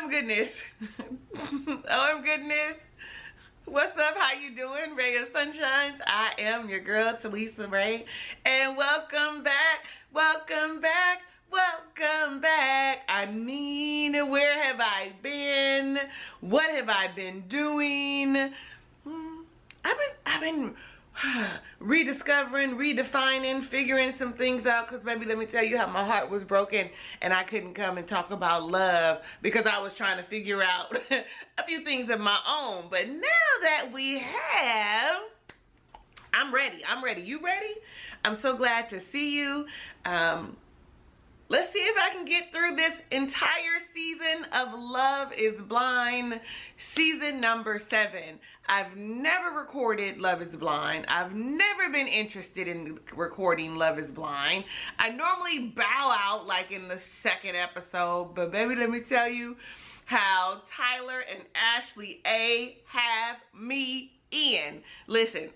OM goodness. OM goodness. What's up? How you doing? Ray of Sunshines. I am your girl, Talisa Ray. And welcome back. Welcome back. Welcome back. I mean, where have I been? What have I been doing? I've been rediscovering, redefining, figuring some things out, because baby, let me tell you how my heart was broken and I couldn't come and talk about love because I was trying to figure out a few things of my own. But now that we have, I'm ready. You ready? I'm so glad to see you. Let's see if I can get through this entire season of Love is Blind, season number 7. I've never recorded Love is Blind. I've never been interested in recording Love is Blind. I normally bow out like in the 2nd episode, but baby, let me tell you how Tyler and Ashley A have me in. Listen,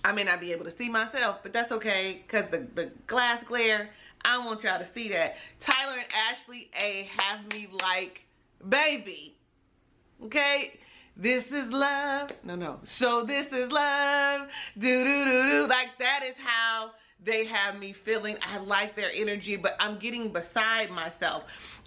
I may not be able to see myself, but that's okay, because the glass glare, I don't want y'all to see that. Tyler and Ashley A have me like, baby, okay? This is love. No. So this is love. Do. Like, that is how they have me feeling. I like their energy, but I'm getting beside myself.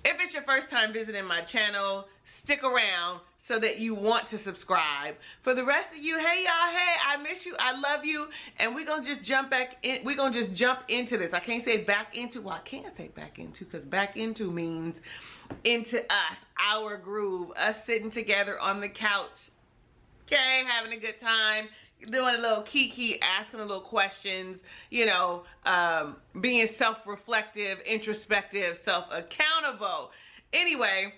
If it's your first time visiting my channel, stick around so that you want to subscribe. For the rest of you, hey y'all, hey, I miss you, I love you, and we're gonna just jump back in. We're gonna just jump into this. I can't say back into, well, I can't say back into, because back into means into us, our groove, us sitting together on the couch, okay, having a good time, doing a little kiki, asking a little questions, you know, being self-reflective, introspective, self-accountable. Anyway,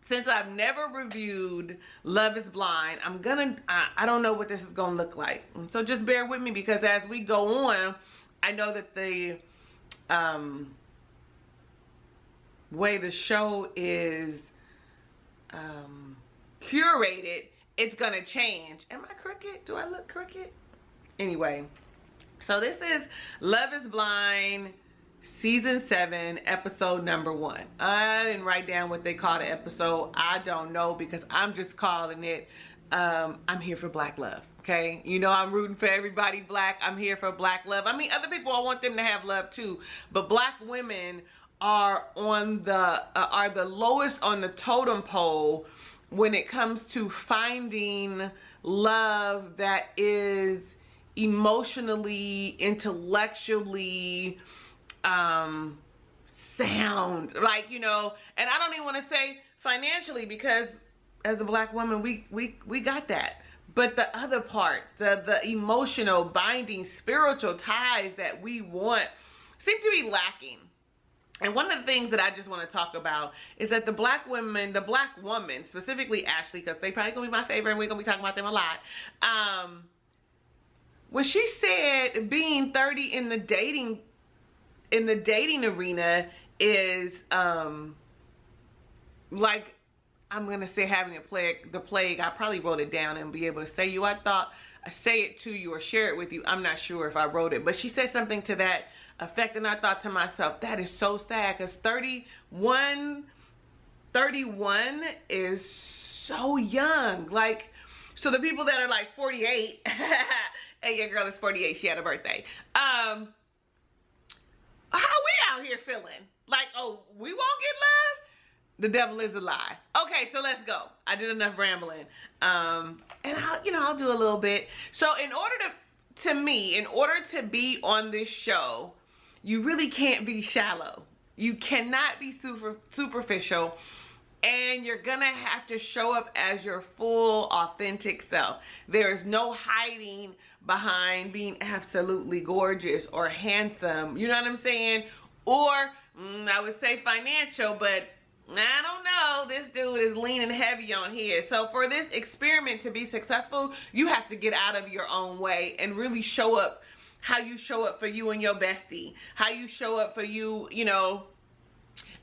since I've never reviewed Love is Blind, I don't know what this is gonna look like. So just bear with me, because as we go on, I know that the way the show is curated, it's gonna change. Am I crooked? Do I look crooked? Anyway, so this is Love is Blind, season 7, episode number 1. I didn't write down what they call the episode. I don't know, because I'm just calling it, I'm here for black love, okay? You know, I'm rooting for everybody black. I'm here for black love. I mean, other people, I want them to have love too, but black women are on the are the lowest on the totem pole when it comes to finding love that is emotionally, intellectually sound, like, you know. And I don't even want to say financially, because as a black woman, we got that, but the other part, the emotional binding spiritual ties that we want seem to be lacking. And one of the things that I just want to talk about is that the black woman, specifically Ashley, because they probably gonna be my favorite and we're gonna be talking about them a lot, when she said being 30 in the dating arena is like, I'm gonna say having the plague. I probably wrote it down and be able to say you. I thought I say it to you or share it with you. I'm not sure if I wrote it, but she said something to that effect, and I thought to myself, that is so sad, because 31 is so young. Like, so the people that are like 48, hey, your girl is 48, she had a birthday. How we out here feeling? Like, oh, we won't get love? The devil is a lie. Okay, so let's go. I did enough rambling. And I'll do a little bit. So in order to be on this show, you really can't be shallow. You cannot be superficial. And you're gonna have to show up as your full, authentic self. There is no hiding behind being absolutely gorgeous or handsome. You know what I'm saying? Or, I would say financial, but I don't know. This dude is leaning heavy on here. So for this experiment to be successful, you have to get out of your own way and really show up how you show up for you and your bestie. How you show up for you, you know,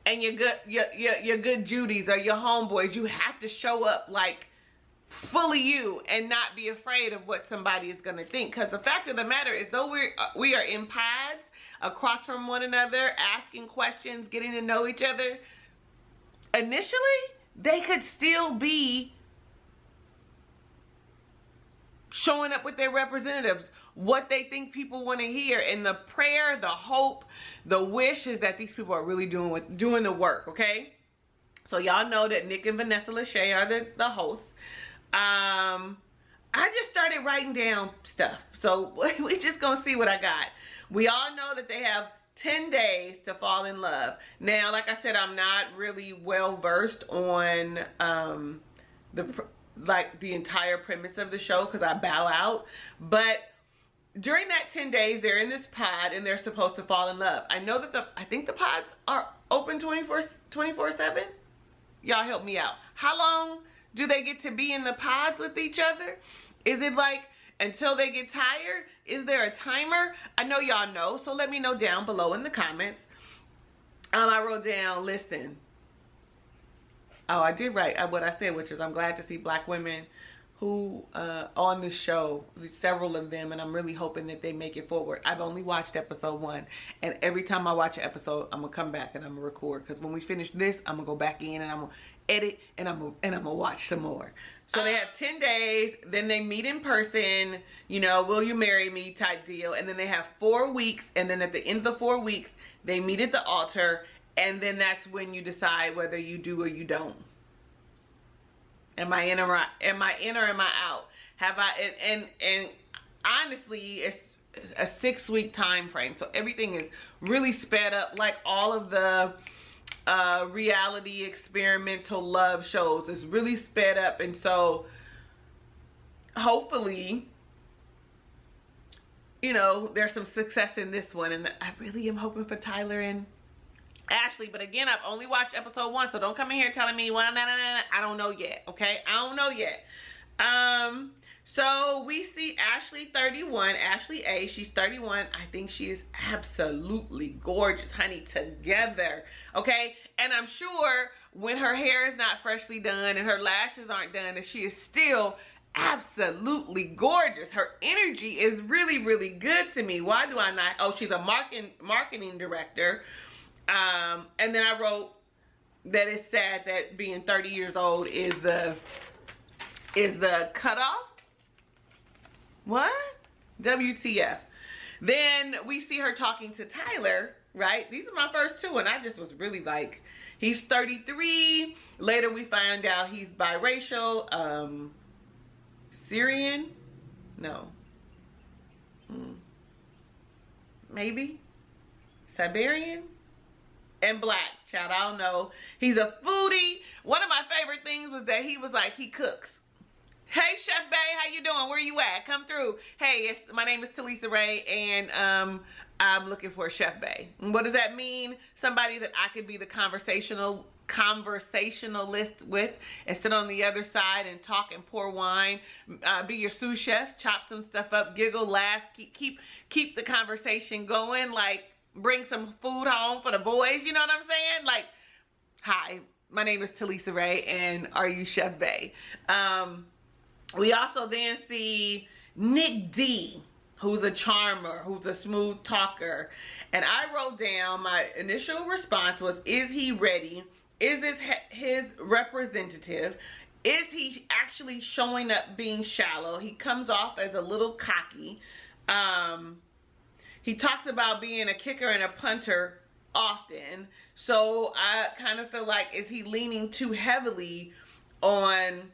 and your good Judies or your homeboys. You have to show up like fully you and not be afraid of what somebody is going to think. Because the fact of the matter is, though we are in pods across from one another, asking questions, getting to know each other, initially, they could still be showing up with their representatives, what they think people want to hear. And the prayer, the hope, the wish is that these people are really doing the work, okay? So y'all know that Nick and Vanessa Lachey are the hosts. I just started writing down stuff. So we just gonna see what I got. We all know that they have 10 days to fall in love. Now, like I said, I'm not really well versed on the entire premise of the show because I bow out. But during that 10 days, they're in this pod and they're supposed to fall in love. I know that I think the pods are open 24/7. Y'all help me out. How long do they get to be in the pods with each other? Is it like until they get tired? Is there a timer? I know y'all know, so let me know down below in the comments. I wrote down, listen. Oh, I did write what I said, which is I'm glad to see black women who on the show, several of them, and I'm really hoping that they make it forward. I've only watched episode 1, and every time I watch an episode, I'm gonna come back and I'm gonna record, because when we finish this, I'm gonna go back in and I'm gonna edit and I'm gonna watch some more. So they have 10 days, then they meet in person, you know, will you marry me type deal, and then they have 4 weeks, and then at the end of the 4 weeks, they meet at the altar, and then that's when you decide whether you do or you don't. Am I in or am I out? Have I, and honestly, it's a 6-week time frame. So everything is really sped up, like all of the reality experimental love shows is really sped up. And so hopefully, you know, there's some success in this one. And I really am hoping for Tyler and Ashley, but again, I've only watched episode 1, so don't come in here telling me, well, I don't know yet, okay? I don't know yet. So we see Ashley 31, Ashley A, she's 31. I think she is absolutely gorgeous, honey, together, okay? And I'm sure when her hair is not freshly done and her lashes aren't done, that she is still absolutely gorgeous. Her energy is really, really good to me. Why do I not? Oh, she's a marketing director. And then I wrote that it's sad that being 30 years old is the cutoff. What? WTF. Then we see her talking to Tyler, right? These are my first 2, and I just was really like, he's 33. Later we find out he's biracial. Syrian? No. Maybe? Siberian? And black, child, I don't know. He's a foodie. One of my favorite things was that he was like, he cooks. Hey, Chef Bay, how you doing? Where you at? Come through. Hey, my name is Talisa Ray, and I'm looking for a Chef Bay. And what does that mean? Somebody that I could be the conversationalist with and sit on the other side and talk and pour wine, be your sous chef, chop some stuff up, giggle, laugh, keep the conversation going, like bring some food home for the boys, you know what I'm saying? Like, hi, my name is Talisa Ray, and are you Chef Bay? We also then see Nick D, who's a charmer, who's a smooth talker. And I wrote down, my initial response was, is he ready? Is this his representative? Is he actually showing up being shallow? He comes off as a little cocky. He talks about being a kicker and a punter often. So I kind of feel like, is he leaning too heavily on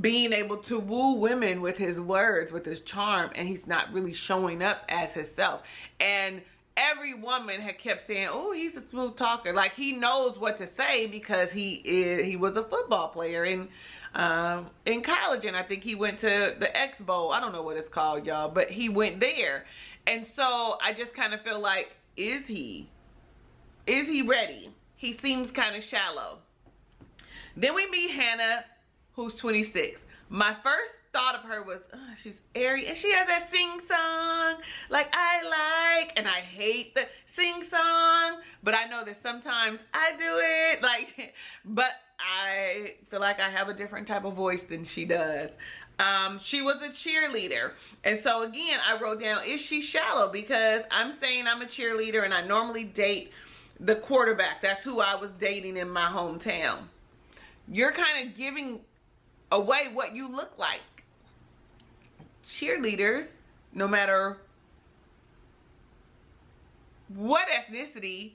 being able to woo women with his words, with his charm, and he's not really showing up as himself? And every woman had kept saying, oh, he's a smooth talker. Like, he knows what to say because he was a football player in college, and I think he went to the X Bowl. I don't know what it's called, y'all, but he went there. And so I just kind of feel like, is he ready? He seems kind of shallow. Then we meet Hannah, who's 26. My first thought of her was, oh, she's airy, and she has that sing song like I like, and I hate the sing song, but I know that sometimes I do it, like, but I feel like I have a different type of voice than she does. She was a cheerleader, and so again I wrote down, is she shallow? Because I'm saying I'm a cheerleader and I normally date the quarterback. That's who I was dating in my hometown. You're kind of giving away what you look like. Cheerleaders, no matter what ethnicity,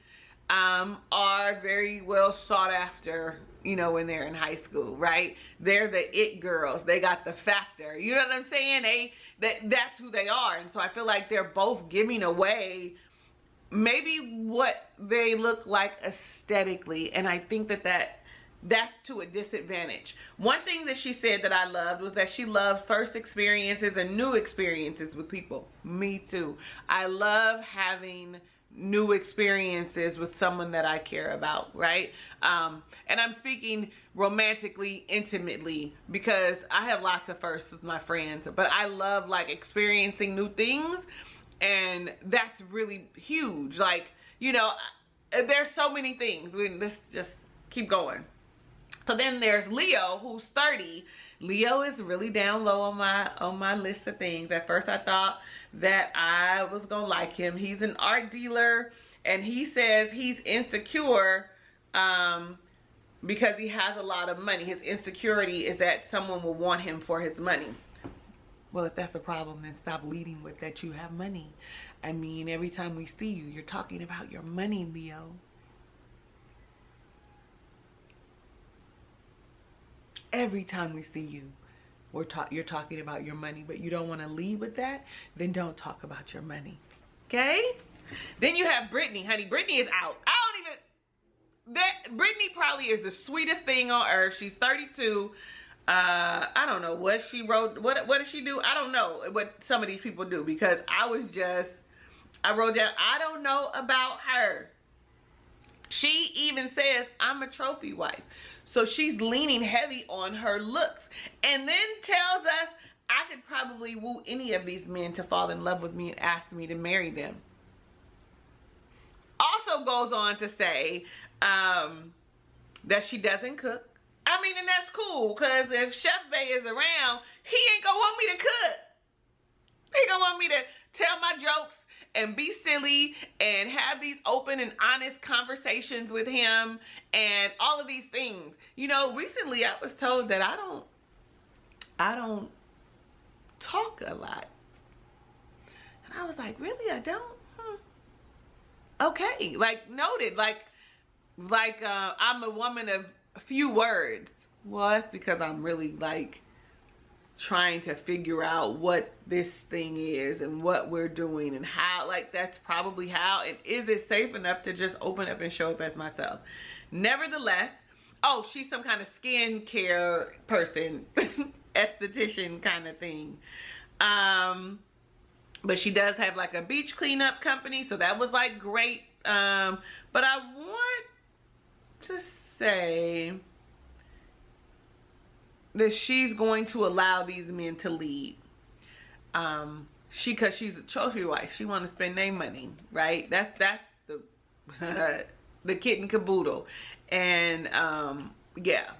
are very well sought after, you know, when they're in high school, right? They're the it girls. They got the factor. You know what I'm saying? That's who they are. And so I feel like they're both giving away maybe what they look like aesthetically. And I think that's to a disadvantage. One thing that she said that I loved was that she loved first experiences and new experiences with people. Me too. I love having new experiences with someone that I care about, right? And I'm speaking romantically, intimately, because I have lots of firsts with my friends, but I love like experiencing new things, and that's really huge. Like, you know, there's so many things. Let's just keep going. So then there's Leo, who's 30. Leo is really down low on my list of things. At first I thought that I was gonna like him. He's an art dealer, and he says he's insecure because he has a lot of money. His insecurity is that someone will want him for his money. Well, if that's a problem, then stop leading with that you have money. I mean, every time we see you, you're talking about your money, Leo. Every time we see you, you're talking about your money, but you don't want to lead with that, then don't talk about your money. Okay? Then you have Brittany. Honey, Brittany is out. Brittany probably is the sweetest thing on earth. She's 32. I don't know what she wrote. What does she do? I don't know what some of these people do, because I wrote down, I don't know about her. She even says, I'm a trophy wife. So she's leaning heavy on her looks, and then tells us I could probably woo any of these men to fall in love with me and ask me to marry them. Also goes on to say that she doesn't cook. I mean, and that's cool, because if Chef Bay is around, he ain't gonna want me to cook. He gonna want me to tell my jokes and be silly and have these open and honest conversations with him and all of these things. You know, recently I was told that I don't talk a lot. And I was like, really? I don't? Okay, like noted, like I'm a woman of few words. Well, that's because I'm really like trying to figure out what this thing is and what we're doing and how, like, that's probably how. And is it safe enough to just open up and show up as myself? Nevertheless, oh, she's some kind of skincare person, esthetician kind of thing. But she does have like a beach cleanup company, so that was like great. But I want to say that she's going to allow these men to lead. Cause she's a trophy wife. She want to spend their money, right? That's the the kit and caboodle. And yeah.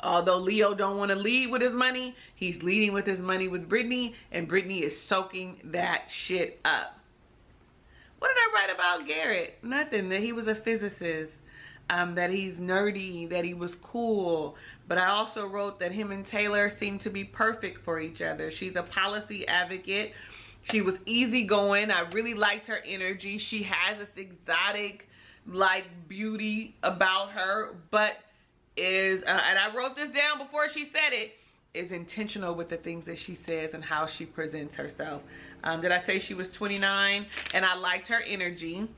Although Leo don't want to lead with his money, he's leading with his money with Brittany, and Brittany is soaking that shit up. What did I write about Garrett? Nothing. That he was a physicist. That he's nerdy, that he was cool. But I also wrote that him and Taylor seem to be perfect for each other. She's a policy advocate. She was easygoing. I really liked her energy. She has this exotic, like, beauty about her, but is, and I wrote this down before she said it, is intentional with the things that she says and how she presents herself. Did I say she was 29? And I liked her energy.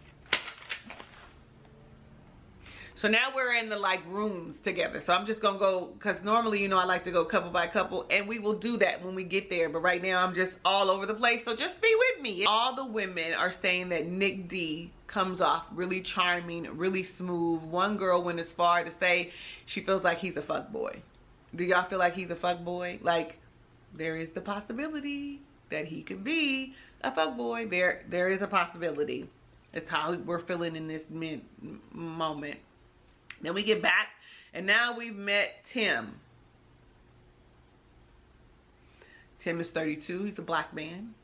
So now we're in the like rooms together. So I'm just gonna go, because normally, you know, I like to go couple by couple, and we will do that when we get there. But right now I'm just all over the place. So just be with me. All the women are saying that Nick D comes off really charming, really smooth. One girl went as far to say she feels like he's a fuckboy. Do y'all feel like he's a fuckboy? Like, there is the possibility that he could be a fuckboy. There is a possibility. It's how we're feeling in this moment. Then we get back, and now we've met Tim. Tim is 32. He's a black man.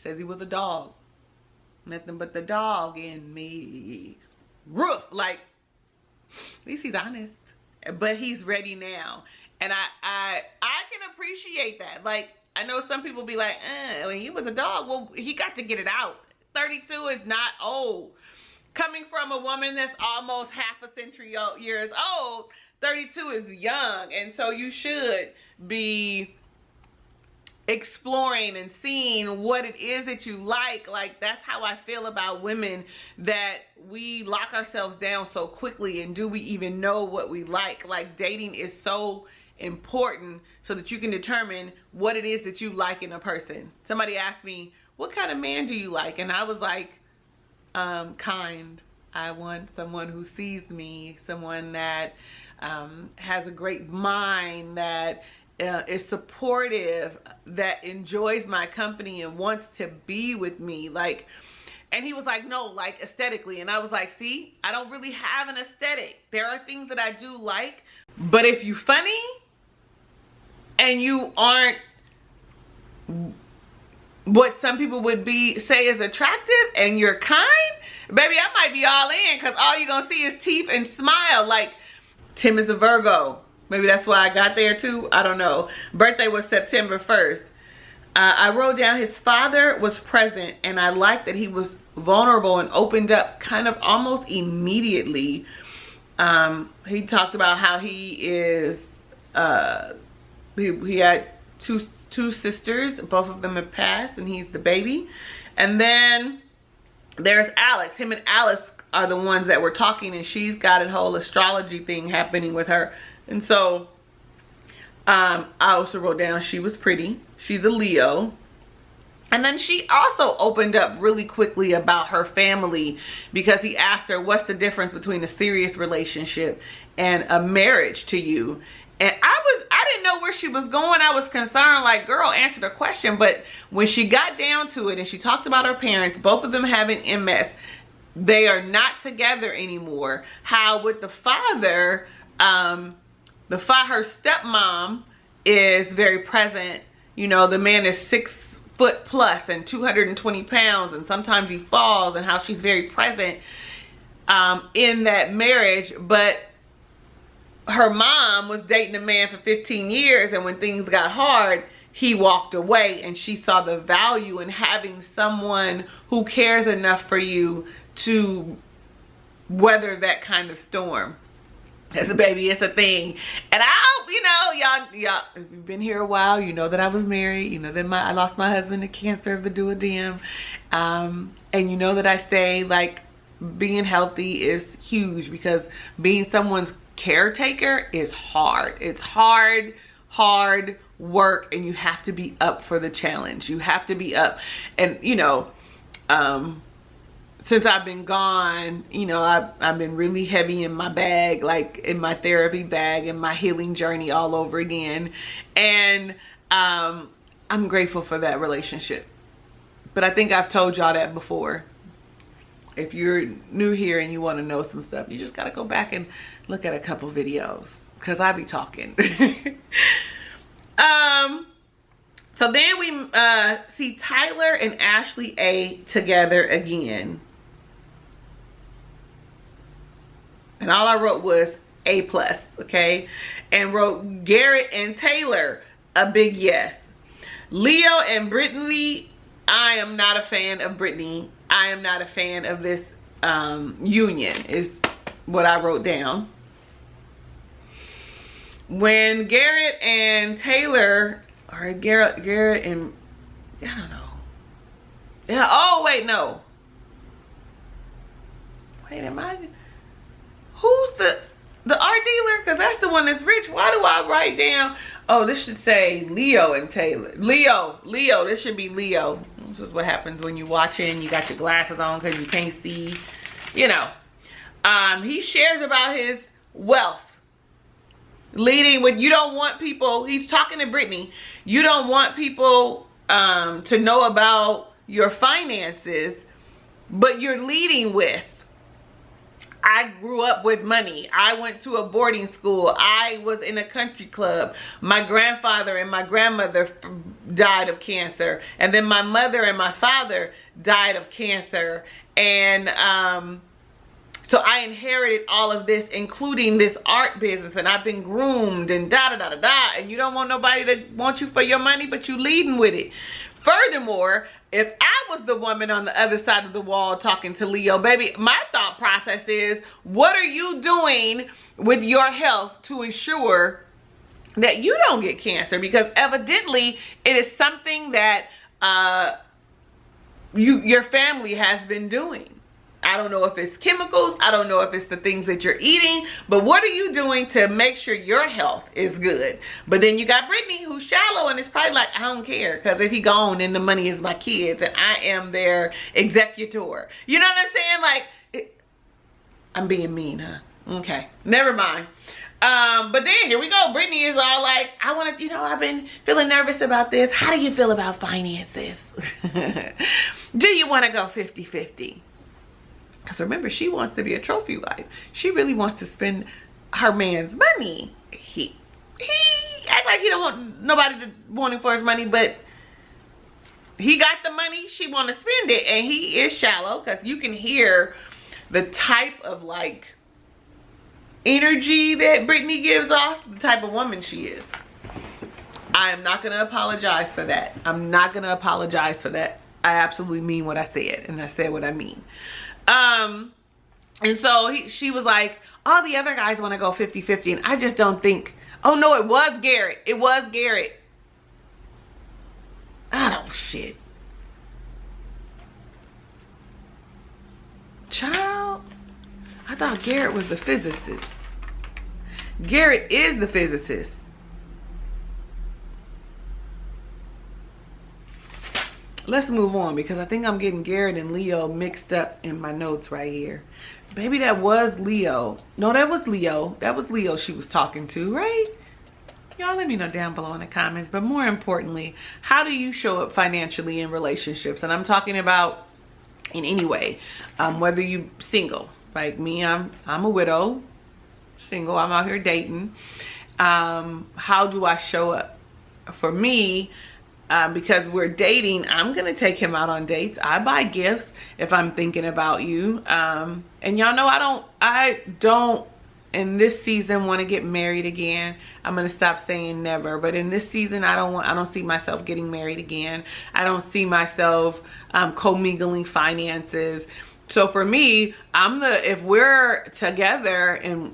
Says he was a dog. Nothing but the dog in me. roof. Like, at least he's honest, but he's ready now. And I can appreciate that. Like, I know some people be like, when he was a dog, well, he got to get it out. 32 is not old. Coming from a woman that's almost half a century years old, 32 is young. And so you should be exploring and seeing what it is that you like. Like, that's how I feel about women, that we lock ourselves down so quickly, and do we even know what we like? Like, dating is so important so that you can determine what it is that you like in a person. Somebody asked me, what kind of man do you like? And I was like, kind. I want someone who sees me, someone that has a great mind, that is supportive, that enjoys my company and wants to be with me. Like, and he was like, no, like aesthetically. And I was like, see, I don't really have an aesthetic. There are things that I do like, but if you funny and you aren't what some people would say is attractive, and you're kind, baby, I might be all in, because all you're gonna see is teeth and smile. Like, Tim is a Virgo. Maybe that's why I got there too. I don't know. Birthday was September 1st. I wrote down his father was present, and I liked that he was vulnerable and opened up kind of almost immediately. He talked about how he is, he had two sisters. Both of them have passed, and he's the baby. And then there's Alex. Him and Alex are the ones that were talking, and she's got a whole astrology thing happening with her. And so I also wrote down she was pretty. She's a Leo. And then she also opened up really quickly about her family, because he asked her, what's the difference between a serious relationship and a marriage to you? And I didn't know where she was going. I was concerned, like, girl, answer the question. But when she got down to it and she talked about her parents, both of them having MS, they are not together anymore. How with the father, her stepmom is very present. You know, the man is 6 foot plus and 220 pounds, and sometimes he falls, and how she's very present in that marriage. But her mom was dating a man for 15 years, and when things got hard, he walked away, and she saw the value in having someone who cares enough for you to weather that kind of storm. As a baby, it's a thing. And you know, y'all, if you've been here a while, you know that I was married. You know that I lost my husband to cancer of the duodenum. And you know that I say, like, being healthy is huge, because being someone's caretaker is hard. It's hard work, and you have to be up for the challenge. You have to be up. And, you know, since I've been gone, you know, I've been really heavy in my bag, like in my therapy bag and my healing journey all over again. And I'm grateful for that relationship. But I think I've told y'all that before. If you're new here and you want to know some stuff, you just got to go back and look at a couple videos, because I be talking. So then we see Tyler and Ashley A together again. And all I wrote was A+, okay? And wrote Garrett and Taylor, a big yes. Leo and Brittany, I am not a fan of Brittany. I am not a fan of this union, is what I wrote down. When Garrett and Taylor, or Garrett and, I don't know. Yeah, oh wait, no. Wait, who's the art dealer? Because that's the one that's rich. Why do I write down, oh, this should say Leo and Taylor. Leo, this should be Leo. This is what happens when you're watching, you got your glasses on because you can't see, you know. He shares about his wealth. Leading with, you don't want people, he's talking to Brittany, you don't want people to know about your finances, but you're leading with, I grew up with money. I went to a boarding school. I was in a country club. My grandfather and my grandmother died of cancer. And then my mother and my father died of cancer. And So I inherited all of this, including this art business, and I've been groomed and da-da-da-da-da, and you don't want nobody to want you for your money, but you leading with it. Furthermore, if I was the woman on the other side of the wall talking to Leo, baby, my thought process is, what are you doing with your health to ensure that you don't get cancer? Because evidently it is something that your family has been doing. I don't know if it's chemicals, I don't know if it's the things that you're eating, but what are you doing to make sure your health is good? But then you got Brittany, who's shallow, and it's probably like, I don't care, because if he gone, then the money is my kids, and I am their executor. You know what I'm saying? Like, I'm being mean, huh? Okay, never mind. But then here we go. Brittany is all like, I want to, you know, I've been feeling nervous about this. How do you feel about finances? Do you want to go 50-50? Because remember, she wants to be a trophy wife. She really wants to spend her man's money. He act like he don't want nobody to want him for his money, but he got the money. She want to spend it, and he is shallow, because you can hear the type of like energy that Brittany gives off, the type of woman she is. I am not gonna apologize for that. I'm not gonna apologize for that. I absolutely mean what I said, and I said what I mean. And so she was like, all the other guys want to go 50-50, and I just don't think, oh no, it was Garrett. It was Garrett. I don't shit. Child, I thought Garrett was the physicist. Garrett is the physicist. Let's move on, because I think I'm getting Garrett and Leo mixed up in my notes right here. Maybe that was Leo. No, that was Leo. That was Leo she was talking to, right? Y'all let me know down below in the comments. But more importantly, how do you show up financially in relationships? And I'm talking about in any way, whether you single, like me, I'm a widow, single, I'm out here dating. How do I show up? For me, because we're dating, I'm gonna take him out on dates. I buy gifts if I'm thinking about you. And y'all know I don't in this season want to get married again. I'm gonna stop saying never, but in this season I don't see myself getting married again. I don't see myself commingling finances. So for me, if we're together and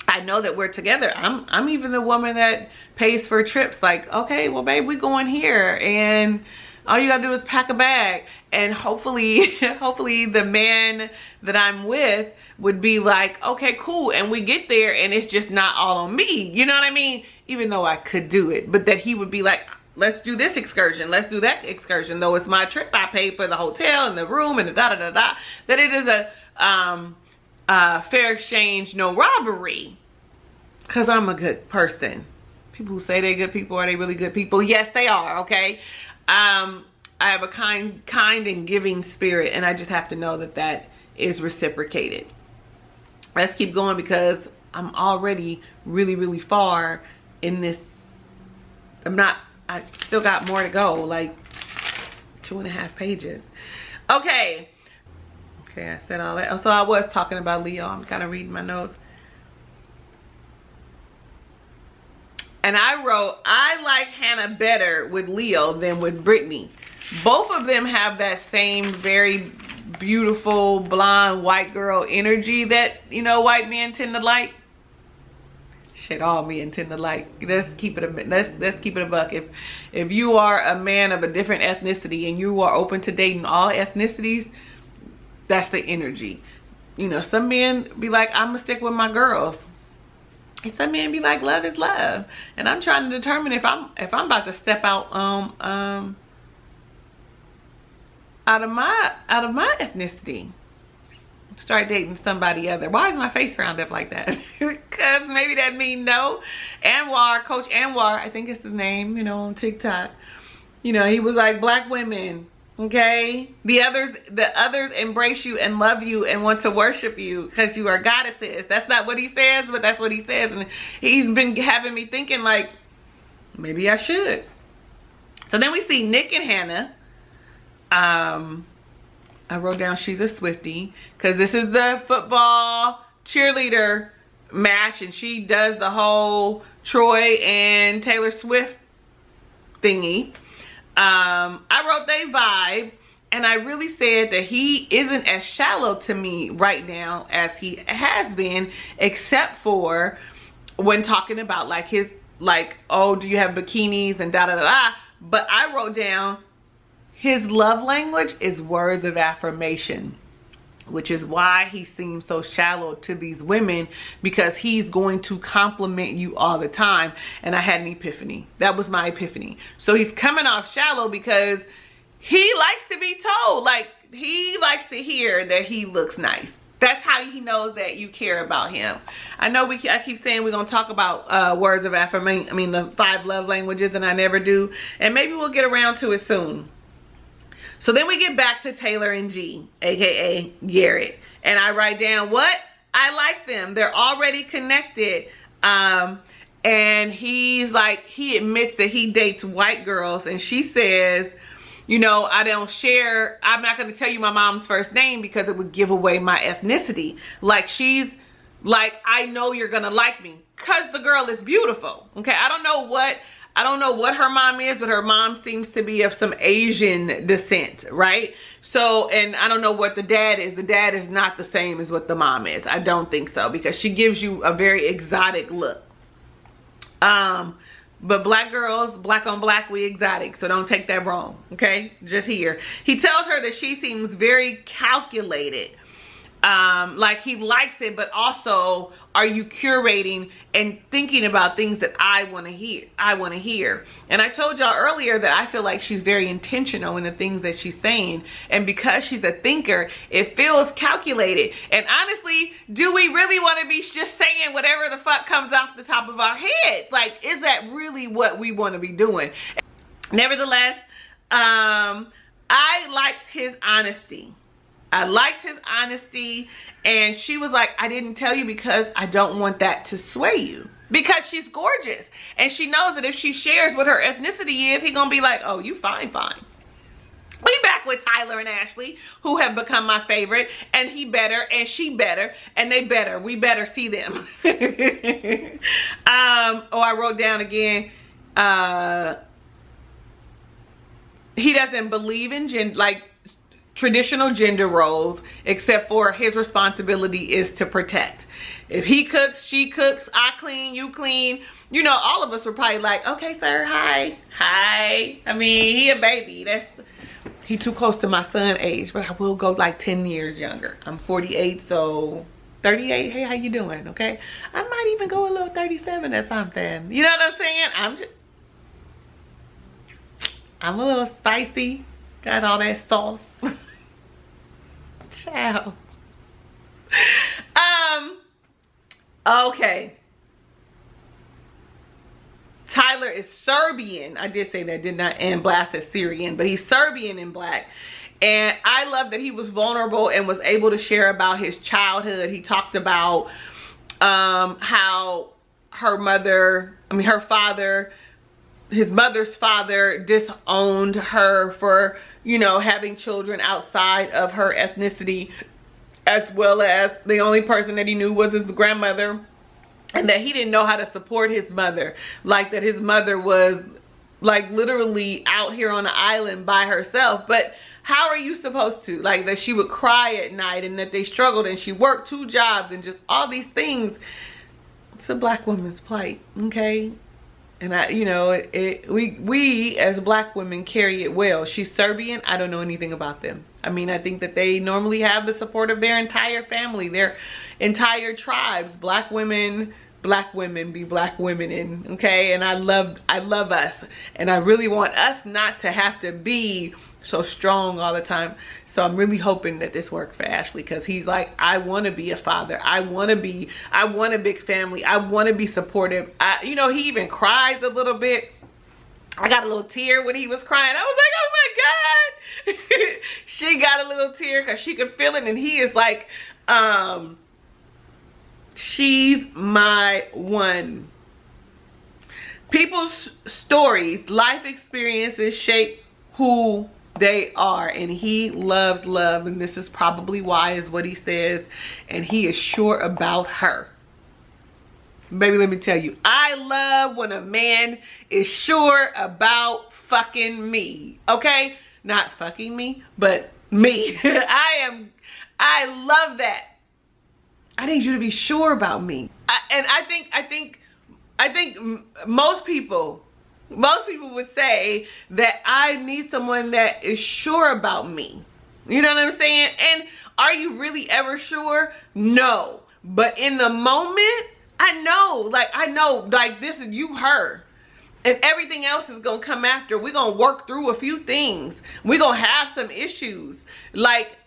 I know that we're together, I'm even the woman that pays for trips. Like, okay, well babe, we going here, and all you gotta do is pack a bag. And hopefully the man that I'm with would be like, okay, cool, and we get there and it's just not all on me, you know what I mean? Even though I could do it, but that he would be like, let's do this excursion, let's do that excursion, though it's my trip, I paid for the hotel and the room and the da-da-da-da. That it is a fair exchange, no robbery. Because I'm a good person. People who say they're good people, are they really good people? Yes, they are, okay? I have a kind and giving spirit, and I just have to know that that is reciprocated. Let's keep going, because I'm already really, really far in this. I still got more to go, like 2.5 pages. Okay, I said all that. So I was talking about Leo. I'm kind of reading my notes. And I wrote, I like Hannah better with Leo than with Brittany. Both of them have that same very beautiful blonde white girl energy that, you know, white men tend to like. Shit, all men tend to like. Let's keep it a buck. If you are a man of a different ethnicity and you are open to dating all ethnicities, that's the energy. You know, some men be like, I'm gonna stick with my girls. And some men be like, love is love. And I'm trying to determine if I'm about to step out out of my ethnicity, start dating somebody other. Why is my face round up like that? Because maybe that means no. Anwar, Coach Anwar, I think it's his name, you know, on TikTok. You know, he was like, black women, okay? The others embrace you and love you and want to worship you because you are goddesses. That's not what he says, but that's what he says. And he's been having me thinking like, maybe I should. So then we see Nick and Hannah. I wrote down she's a Swiftie because this is the football cheerleader match and she does the whole Troy and Taylor Swift thingy. I wrote they vibe, and I really said that he isn't as shallow to me right now as he has been, except for when talking about like his, like, oh, do you have bikinis and da da da da. But I wrote down his love language is words of affirmation, which is why he seems so shallow to these women, because he's going to compliment you all the time. And I had an epiphany. That was my epiphany. So he's coming off shallow because he likes to be told, like, he likes to hear that he looks nice. That's how he knows that you care about him. I know I keep saying we're going to talk about words of affirmation. I mean, the 5 love languages, and I never do. And maybe we'll get around to it soon. So then we get back to Taylor and G, aka Garrett. And I write down what? I like them. They're already connected. And he's like, he admits that he dates white girls. And she says, you know, I don't share, I'm not going to tell you my mom's first name because it would give away my ethnicity. Like, she's like, I know you're going to like me because the girl is beautiful. Okay, I don't know what her mom is, but her mom seems to be of some Asian descent, right? So, and I don't know what the dad is. The dad is not the same as what the mom is. I don't think so, because she gives you a very exotic look. But black girls, black on black, we exotic. So don't take that wrong, okay? Just here. He tells her that she seems very calculated. Like he likes it, but also, are you curating and thinking about things that I want to hear? And I told y'all earlier that I feel like she's very intentional in the things that she's saying. And because she's a thinker, it feels calculated. And honestly, do we really want to be just saying whatever the fuck comes off the top of our heads? Like, is that really what we want to be doing? Nevertheless, I liked his honesty. And she was like, I didn't tell you because I don't want that to sway you. Because she's gorgeous. And she knows that if she shares what her ethnicity is, he's going to be like, oh, you fine. We back with Tyler and Ashley, who have become my favorite. And he better, and she better, and they better. We better see them. I wrote down again, he doesn't believe in traditional gender roles, except for his responsibility is to protect. If he cooks, she cooks, I clean, you clean. You know, all of us were probably like, okay, sir, hi. I mean, he a baby. He too close to my son age, but I will go like 10 years younger. I'm 48, so 38. Hey, how you doing? Okay. I might even go a little 37 or something. You know what I'm saying? I'm a little spicy. Got all that sauce. Ciao. Okay. Tyler is Serbian. I did say that, did not, and Black is Syrian, but he's Serbian and Black. And I love that he was vulnerable and was able to share about his childhood. He talked about how his mother's father disowned her for, you know, having children outside of her ethnicity, as well as the only person that he knew was his grandmother, and that he didn't know how to support his mother. Like, that his mother was like literally out here on the island by herself. But how are you supposed to? Like, that she would cry at night, and that they struggled, and she worked 2 jobs, and just all these things. It's a Black woman's plight, okay? And we as Black women carry it well. She's Serbian. I don't know anything about them. I mean, I think that they normally have the support of their entire family, their entire tribes. Black women be Black women in, okay? And I love us. And I really want us not to have to be so strong all the time. So I'm really hoping that this works for Ashley, because he's like, I want to be a father. I want a big family. I want to be supportive. He even cries a little bit. I got a little tear when he was crying. I was like, oh my God. She got a little tear because she could feel it. And he is like, she's my one. People's stories, life experiences shape who They are, and he loves love, and this is probably why is what he says, and he is sure about her. Baby, let me tell you, I love when a man is sure about fucking me, okay? Not fucking me, but me. I love that. I need you to be sure about me. I think most people would say that I need someone that is sure about me. You know what I'm saying? And are you really ever sure? No. But in the moment, I know this is you, her. And everything else is going to come after. We're going to work through a few things. We're going to have some issues. Like,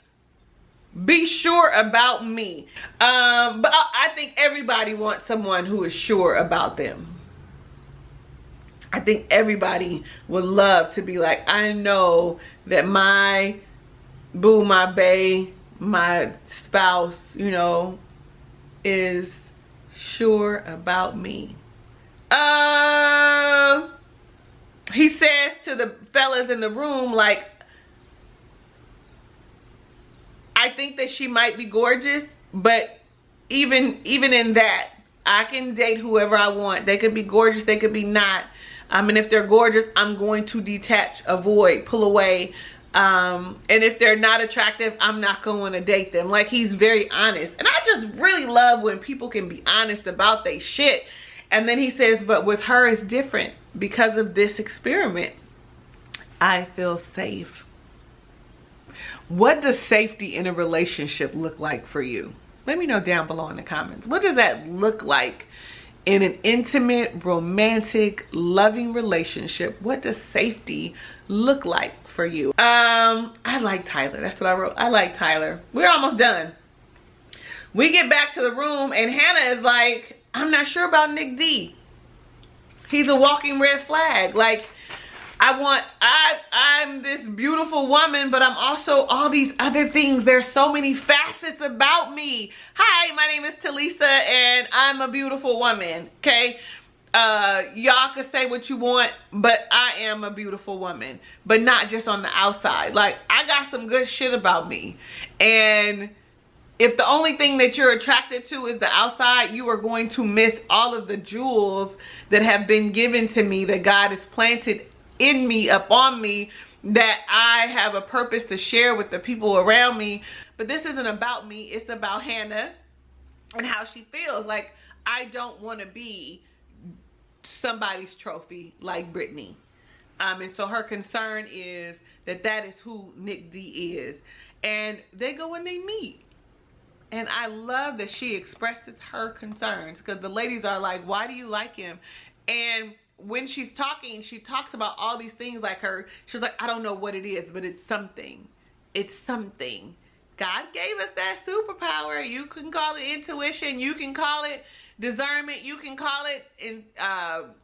be sure about me. But I think everybody wants someone who is sure about them. I think everybody would love to be like, I know that my boo, my bae, my spouse, you know, is sure about me. He says to the fellas in the room, like, I think that she might be gorgeous, but even in that, I can date whoever I want. They could be gorgeous, they could be not. And if they're gorgeous, I'm going to detach, avoid, pull away. And if they're not attractive, I'm not going to date them. Like, he's very honest. And I just really love when people can be honest about their shit. And then he says, but with her it's different. Because of this experiment, I feel safe. What does safety in a relationship look like for you? Let me know down below in the comments. What does that look like in an intimate, romantic, loving relationship? What does safety look like for you? I like Tyler. That's what I wrote. I like Tyler. We're almost done. We get back to the room and Hannah is like, I'm not sure about Nick D. He's a walking red flag. Like, I'm this beautiful woman, but I'm also all these other things. There's so many facets about me. Hi, my name is Talisa and I'm a beautiful woman, okay? Y'all can say what you want, but I am a beautiful woman, but not just on the outside. Like, I got some good shit about me. And if the only thing that you're attracted to is the outside, you are going to miss all of the jewels that have been given to me, that God has planted in me, upon me, that I have a purpose to share with the people around me. But this isn't about me. It's about Hannah and how she feels. Like, I don't want to be somebody's trophy like Brittany. And so her concern is that that is who Nick D is. And they go and they meet. And I love that she expresses her concerns, because the ladies are like, why do you like him? And when she's talking, she talks about all these things like she's like, I don't know what it is, but it's something. It's something. God gave us that superpower. You can call it intuition. You can call it discernment. You can call it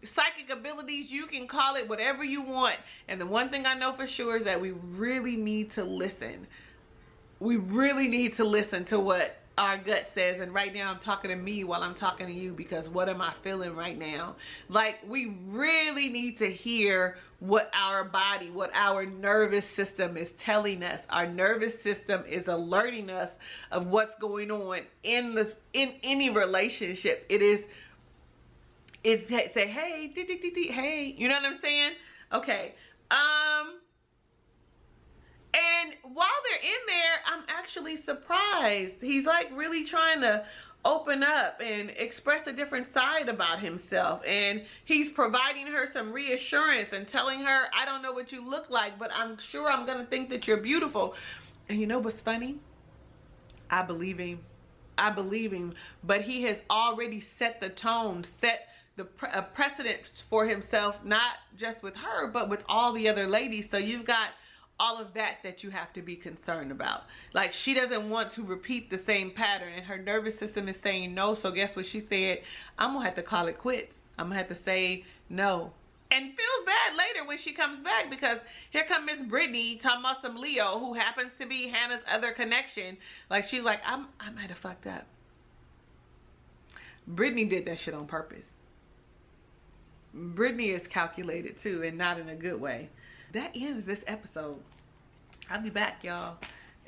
psychic abilities. You can call it whatever you want. And the one thing I know for sure is that we really need to listen. We really need to listen to what our gut says. And right now I'm talking to me while I'm talking to you, because what am I feeling right now? Like, we really need to hear what our body, what our nervous system is telling us. Our nervous system is alerting us of what's going on in any relationship. It's say, hey, hey, you know what I'm saying? Okay. And while they're in there, I'm actually surprised. He's like really trying to open up and express a different side about himself. And he's providing her some reassurance and telling her, I don't know what you look like, but I'm sure I'm going to think that you're beautiful. And you know what's funny? I believe him. I believe him. But he has already set the tone, set the precedent for himself, not just with her, but with all the other ladies. So you've got all of that you have to be concerned about. Like, she doesn't want to repeat the same pattern, and her nervous system is saying no. So guess what she said? I'm gonna have to call it quits. I'm gonna have to say no. And feels bad later when she comes back, because here come Miss Brittany talking about some Leo, who happens to be Hannah's other connection. Like, she's like, I might have fucked up. Brittany did that shit on purpose. Brittany is calculated too, and not in a good way. That ends this episode. I'll be back, y'all.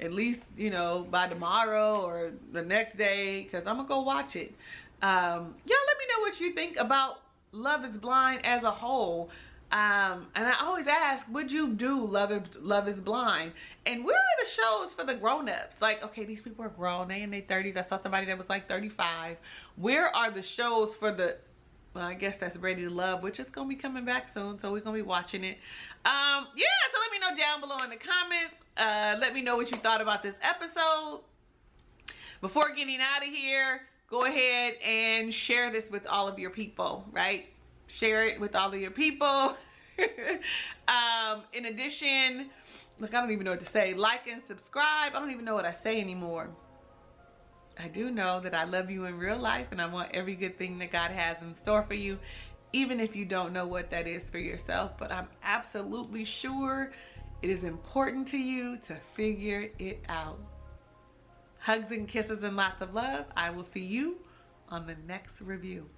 At least, you know, by tomorrow or the next day, because I'm gonna go watch it. Y'all let me know what you think about Love is Blind as a whole. And I always ask, would you do Love is Blind? And where are the shows for the grown-ups? Like, okay, these people are grown, they in their 30s. I saw somebody that was like 35. Where are the shows for the, well, I guess that's Ready to Love, which is gonna be coming back soon, so we're gonna be watching it. Yeah, so let me know down below in the comments. Let me know what you thought about this episode. Before getting out of here, go ahead and share this with all of your people, right? Share it with all of your people. In addition, look, I don't even know what to say. Like and subscribe. I don't even know what I say anymore. I do know that I love you in real life, and I want every good thing that God has in store for you, even if you don't know what that is for yourself. But I'm absolutely sure it is important to you to figure it out. Hugs and kisses and lots of love. I will see you on the next review.